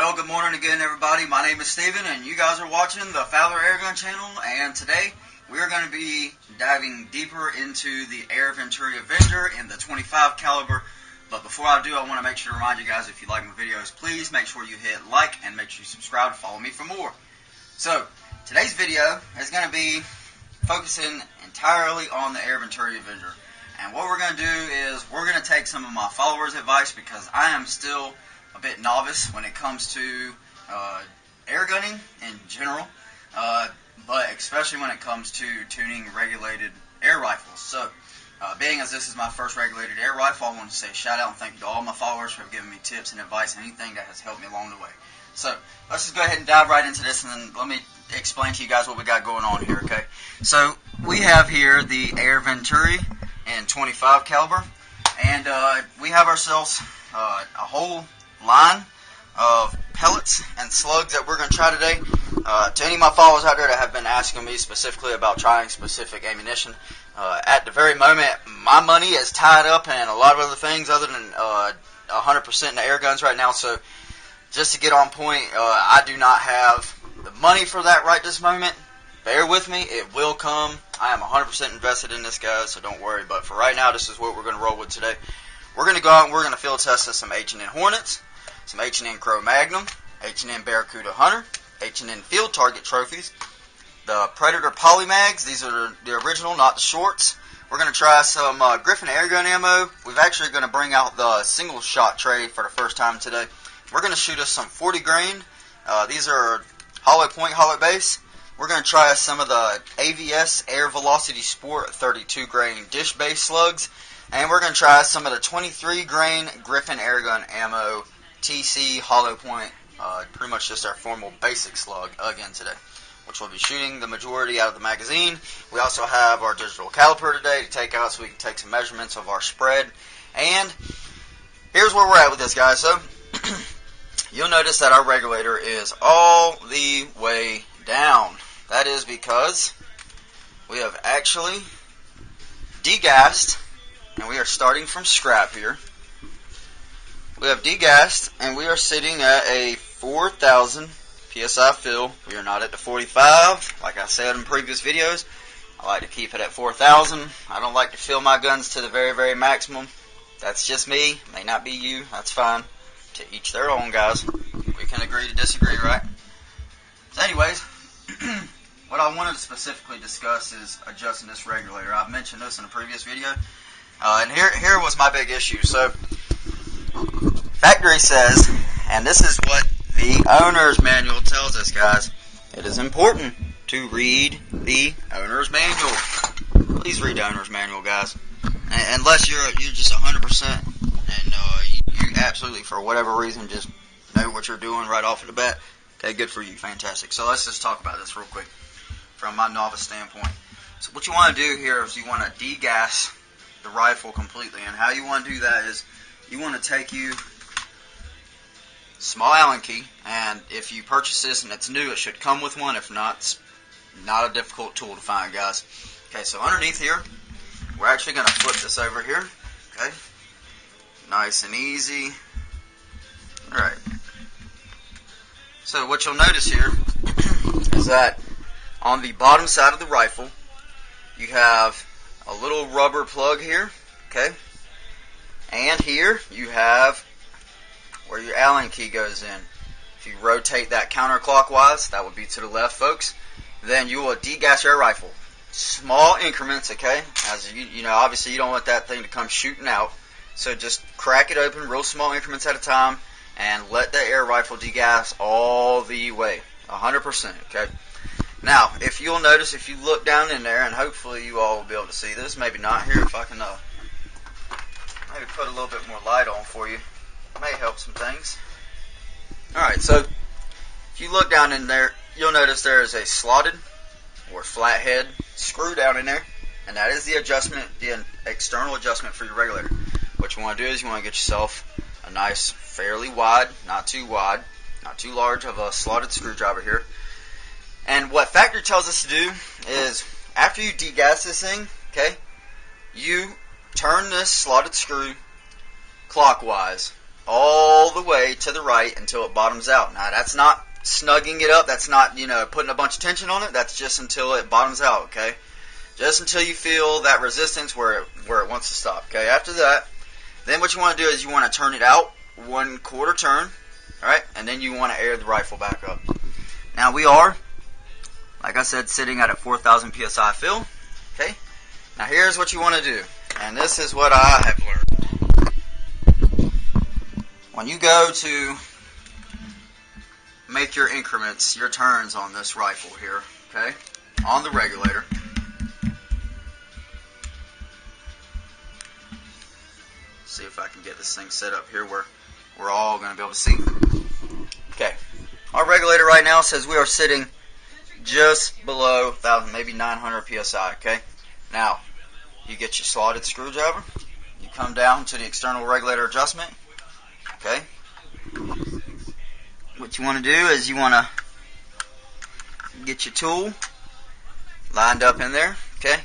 Well, good morning again, everybody. My name is Steven, and you guys are watching the Fowler Airgun channel. And today, we are going to be diving deeper into the Venturi Avenger in the 25 caliber. But before I do, I want to make sure to remind you guys, if you like my videos, please make sure you hit like and make sure you subscribe to follow me for more. So, today's video is going to be focusing entirely on the Venturi Avenger. And what we're going to do is we're going to take some of my followers' advice, because I am still a bit novice when it comes to air gunning in general, but especially when it comes to tuning regulated air rifles. So, being as this is my first regulated air rifle, I want to say shout out and thank you to all my followers for giving me tips and advice, anything that has helped me along the way. So, let's just go ahead and dive right into this, and then let me explain to you guys what we got going on here, okay? So, we have here the Venturi in 25 caliber, and we have ourselves a whole line of pellets and slugs that we're going to try today. To any of my followers out there that have been asking me specifically about trying specific ammunition, at the very moment, my money is tied up in a lot of other things other than 100% in the air guns right now. So just to get on point, I do not have the money for that right this moment. Bear with me, it will come. I am 100% invested in this, guys, so don't worry. But for right now, this is what we're going to roll with today. We're going to go out and we're going to field test some H&N Hornets, some H&N Crow Magnum, H&N Barracuda Hunter, H&N Field Target trophies, the Predator Polymags. These are the original, not the shorts. We're going to try some Griffin airgun ammo. We've actually going to bring out the single shot tray for the first time today. We're going to shoot us some 40 grain. These are hollow point, hollow base. We're going to try some of the AVS Air Velocity Sport 32 grain dish base slugs. And we're going to try some of the 23 grain Griffin airgun ammo TC hollow point, pretty much just our formal basic slug again today, which we'll be shooting the majority out of the magazine. We also have our digital caliper today to take out so we can take some measurements of our spread. And here's where we're at with this, guys. So you'll notice that our regulator is all the way down. That is because we have actually degassed, and we are starting from scrap here. We have degassed, and we are sitting at a 4,000 PSI fill. We are not at the 45, like I said in previous videos. I like to keep it at 4,000. I don't like to fill my guns to the very, very maximum. That's just me. May not be you. That's fine. To each their own, guys. We can agree to disagree, right? So anyways, what I wanted to specifically discuss is adjusting this regulator. I've mentioned this in a previous video. And here was my big issue. So, factory says, and this is what the owner's manual tells us, guys. It is important to read the owner's manual. Please read the owner's manual, guys. Unless you're just 100% and you absolutely, for whatever reason, just know what you're doing right off of the bat. Okay, good for you. Fantastic. So let's just talk about this real quick from my novice standpoint. So what you want to do here is you want to degas the rifle completely, and how you want to do that is you want to take you small Allen key, and if you purchase this and it's new, it should come with one. If not, it's not a difficult tool to find, guys. Okay, so underneath here, we're actually going to flip this over here. Okay, nice and easy. Alright, so what you'll notice here is that on the bottom side of the rifle, you have a little rubber plug here, okay? And here you have where your Allen key goes in. If you rotate that counterclockwise, that would be to the left, folks, then you will degas your rifle. Small increments, okay? As you know, obviously you don't want that thing to come shooting out. So just crack it open, real small increments at a time, and let the air rifle degas all the way, 100%, okay? Now, if you'll notice, if you look down in there, and hopefully you all will be able to see this, maybe not here, if I can maybe put a little bit more light on for you, it may help some things. Alright, so if you look down in there, you'll notice there is a slotted or flathead screw down in there, and that is the adjustment, the external adjustment for your regulator. What you want to do is you want to get yourself a nice, fairly wide, not too large of a slotted screwdriver here. And what factory tells us to do is, after you degas this thing, okay, you turn this slotted screw clockwise all the way to the right until it bottoms out. Now that's not snugging it up, that's not, putting a bunch of tension on it, that's just until it bottoms out, okay? Just until you feel that resistance where it wants to stop, okay? After that, then what you want to do is you want to turn it out 1/4 turn, alright? And then you want to air the rifle back up. Now we are, like I said, sitting at a 4,000 psi fill, okay? Now here's what you want to do, and this is what I have learned. When you go to make your increments, your turns on this rifle here, okay, on the regulator, see if I can get this thing set up here where we're all going to be able to see. Okay, our regulator right now says we are sitting just below 1,000, maybe 900 psi, okay? Now, you get your slotted screwdriver, you come down to the external regulator adjustment, okay? What you want to do is you want to get your tool lined up in there, okay?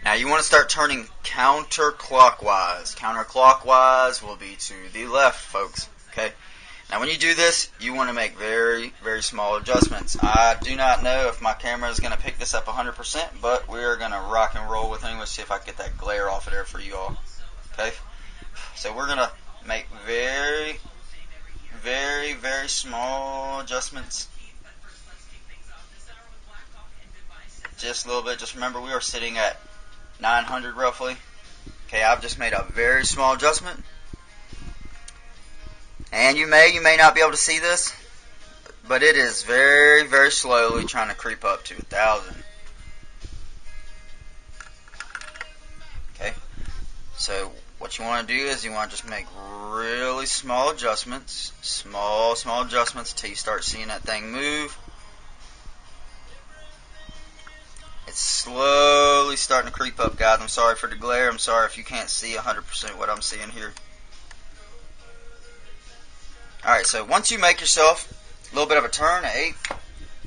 Now you want to start turning counterclockwise. Counterclockwise will be to the left, folks, okay? Now when you do this, you want to make very, very small adjustments. I do not know if my camera is going to pick this up 100%, but we're going to rock and roll with it. Let's see if I can get that glare off of there for you all, okay? So we're going to make very, very, very small adjustments. Just a little bit. Just remember we are sitting at 900 roughly. Okay, I've just made a very small adjustment. And you may not be able to see this, but it is very, very slowly trying to creep up to 1,000. Okay, so what you want to do is you want to just make really small adjustments, small adjustments until you start seeing that thing move. It's slowly starting to creep up, guys. I'm sorry for the glare. I'm sorry if you can't see 100% what I'm seeing here. Alright, so once you make yourself a little bit of a turn, an eighth,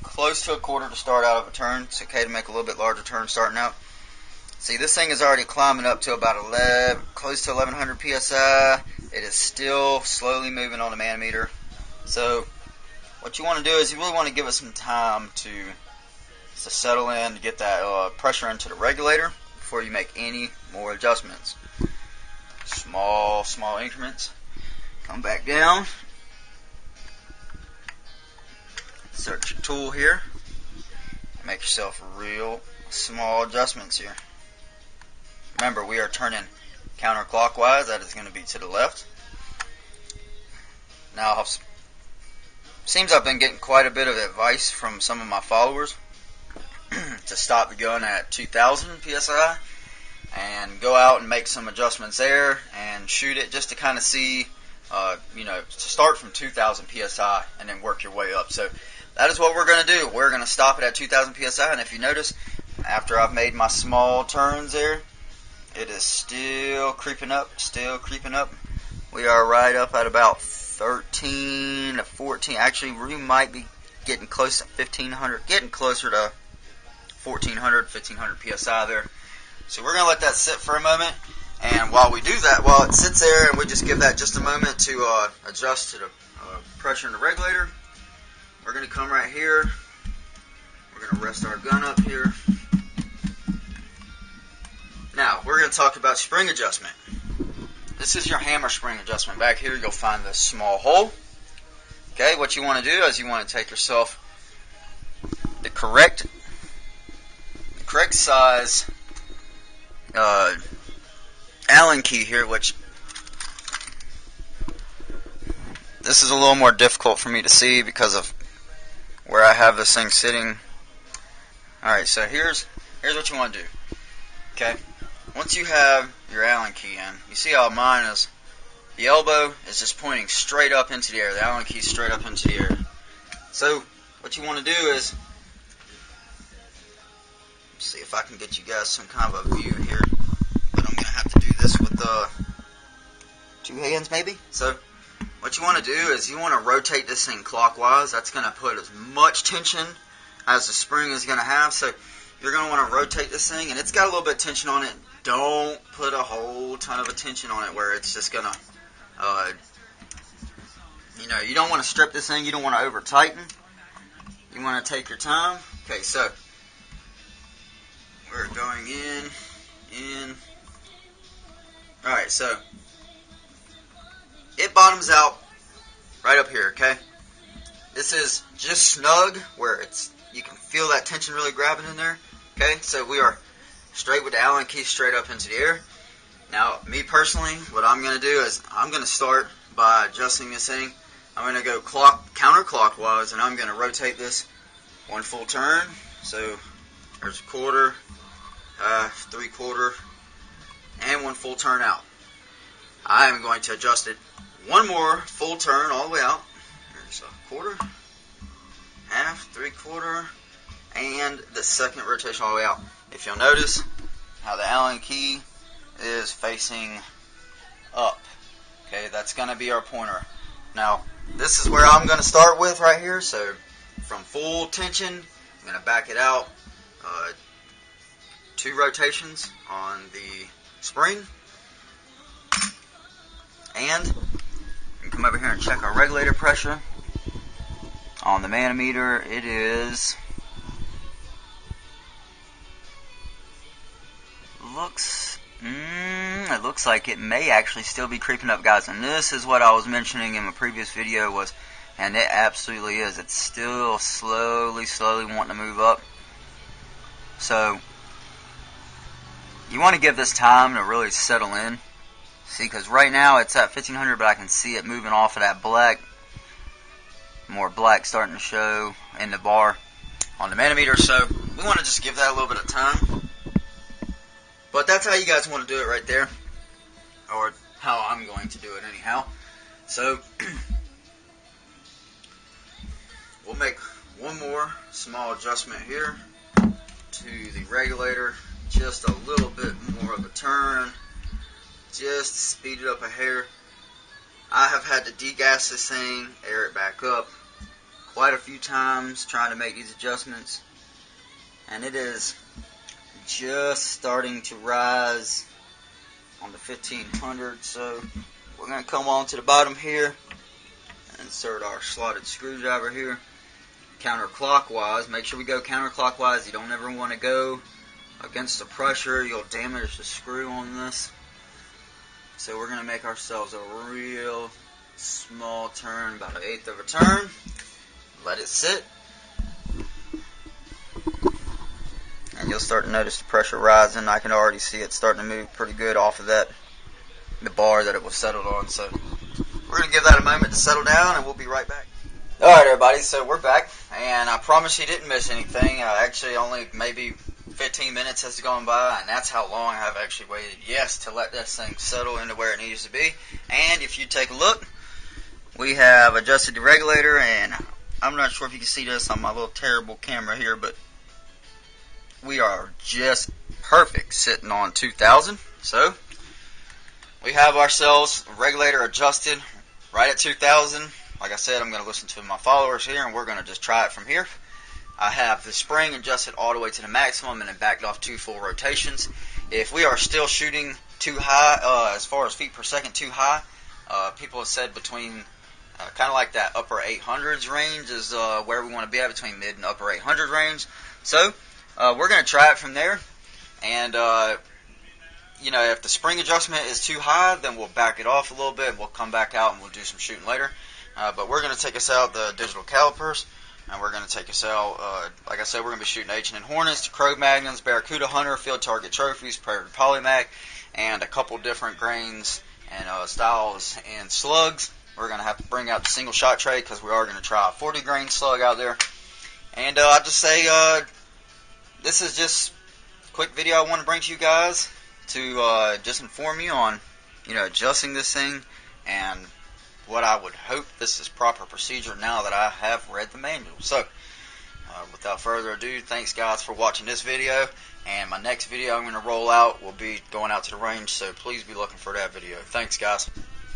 close to a quarter to start out of a turn. It's okay to make a little bit larger turn starting out. See, this thing is already climbing up to about 11, close to 1,100 psi. It is still slowly moving on the manometer. So what you want to do is you really want to give it some time to settle in, to get that pressure into the regulator before you make any more adjustments. Small increments. Come back down. Insert your tool here. Make yourself real small adjustments here. Remember, we are turning counterclockwise. That is going to be to the left. Now, it seems I've been getting quite a bit of advice from some of my followers to stop the gun at 2,000 psi and go out and make some adjustments there and shoot it just to kind of see, to start from 2,000 psi and then work your way up. So that is what we're going to do. We're going to stop it at 2,000 psi, and if you notice, after I've made my small turns there, it is still creeping up, We are right up at about 13 to 14. Actually, we might be getting close to 1,500, getting closer to 1,400, 1,500 psi there. So we're going to let that sit for a moment, and while we do that, while it sits there, and we just give that just a moment to adjust to the pressure in the regulator, we're going to come right here. We're going to rest our gun up here. Now, we're going to talk about spring adjustment. This is your hammer spring adjustment. Back here, you'll find this small hole. Okay, what you want to do is you want to take yourself the correct size Allen key here, which this is a little more difficult for me to see because of where I have this thing sitting. Alright, so here's what you want to do. Okay, once you have your Allen key in, you see how mine is, the elbow is just pointing straight up into the air. The Allen key is straight up into the air. So what you want to do is, see if I can get you guys some kind of a view here, but I'm going to have to do this with two hands maybe. So what you want to do is you want to rotate this thing clockwise. That's going to put as much tension as the spring is going to have. So you're going to want to rotate this thing, and it's got a little bit of tension on it. Don't put a whole ton of attention on it where it's just going to You know, you don't want to strip this thing, you don't want to over tighten. You want to take your time. Okay, so we're going in. Alright, so it bottoms out right up here, okay? This is just snug where you can feel that tension really grabbing in there. Okay, so we are straight with the Allen key straight up into the air. Now, me personally, what I'm going to do is I'm going to start by adjusting this thing. I'm going to go counterclockwise, and I'm going to rotate this one full turn. So there's a quarter, 3/4, and one full turn out. I am going to adjust it one more full turn all the way out. There's a quarter, half, 3/4, and the second rotation all the way out. If you'll notice how the Allen key is facing up. Okay, that's going to be our pointer. Now, this is where I'm going to start with right here. So, from full tension, I'm going to back it out 2 rotations on the spring. And we can come over here and check our regulator pressure. On the manometer, it looks like it may actually still be creeping up, guys. And this is what I was mentioning in my previous video and it absolutely is. It's still slowly wanting to move up. So you want to give this time to really settle in. See, because right now it's at 1500, but I can see it moving off of that black. More black starting to show in the bar on the manometer. So we want to just give that a little bit of time. But that's how you guys want to do it right there. Or how I'm going to do it anyhow. So we'll make one more small adjustment here to the regulator. Just a little bit more of a turn. Just to speed it up a hair. I have had to degas this thing, air it back up quite a few times trying to make these adjustments. And it is just starting to rise on the 1500. So we're going to come on to the bottom here and insert our slotted screwdriver here counterclockwise. Make sure we go counterclockwise. You don't ever want to go against the pressure. You'll damage the screw on this. So we're going to make ourselves a real small turn, about 1/8 of a turn. Let it sit. And you'll start to notice the pressure rising. I can already see it starting to move pretty good off of the bar that it was settled on. So we're going to give that a moment to settle down, and we'll be right back. Alright everybody, so we're back. And I promise you didn't miss anything. Actually only maybe 15 minutes has gone by, and that's how long I've actually waited, yes, to let this thing settle into where it needs to be. And if you take a look, we have adjusted the regulator, and I'm not sure if you can see this on my little terrible camera here, but we are just perfect sitting on 2000. So we have ourselves a regulator adjusted right at 2000. Like I said, I'm going to listen to my followers here, and we're going to just try it from here. I have the spring adjusted all the way to the maximum and then backed off 2 full rotations. If we are still shooting too high, as far as feet per second too high, people have said between kind of like that upper 800s range is where we want to be at, between mid and upper 800 range. So we're going to try it from there. And you know, if the spring adjustment is too high, then we'll back it off a little bit. We'll come back out and we'll do some shooting later. But we're going to take us out the digital calipers. And we're going to take us out, like I said, we're going to be shooting H&N Hornets, Crow Magnums, Barracuda Hunter, Field Target Trophies, Predator Polymag, and a couple different grains and styles and slugs. We're going to have to bring out the single shot tray because we are going to try a 40 grain slug out there. And I'll just say, this is just a quick video I want to bring to you guys to just inform you on, you know, adjusting this thing and what I would hope this is proper procedure now that I have read the manual. So, without further ado, thanks guys for watching this video, and my next video I'm going to roll out will be going out to the range, so please be looking for that video. Thanks guys.